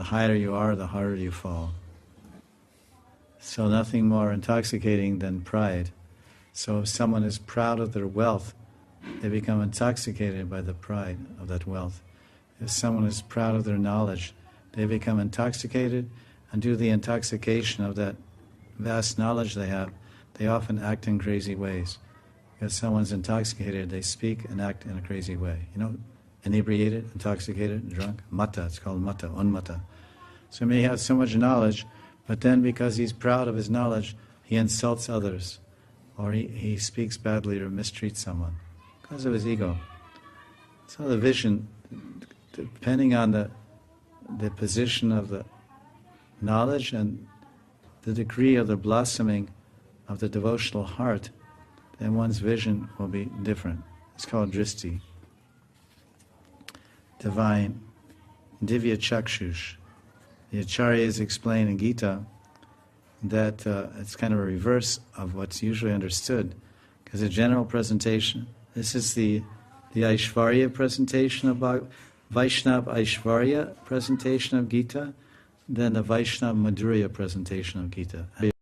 the higher you are, the harder you fall. So nothing more intoxicating than pride. So if someone is proud of their wealth, they become intoxicated by the pride of that wealth. If someone is proud of their knowledge, they become intoxicated, and due to the intoxication of that vast knowledge they have, they often act in crazy ways. Because someone's intoxicated, they speak and act in a crazy way. You know, inebriated, intoxicated, drunk, mata, it's called mata, unmata. So he may have so much knowledge, but then because he's proud of his knowledge, he insults others, or he speaks badly or mistreats someone, because of his ego. So the vision, depending on the position of the knowledge and the degree of the blossoming of the devotional heart, then one's vision will be different. It's called dristi. Divine, divya chakshush. The acharyas explain in Gita that it's kind of a reverse of what's usually understood, because a general presentation, this is the Aishvarya presentation about Vaishnava Aishvarya presentation of Gita, then the Vaishnava Madhurya presentation of Gita.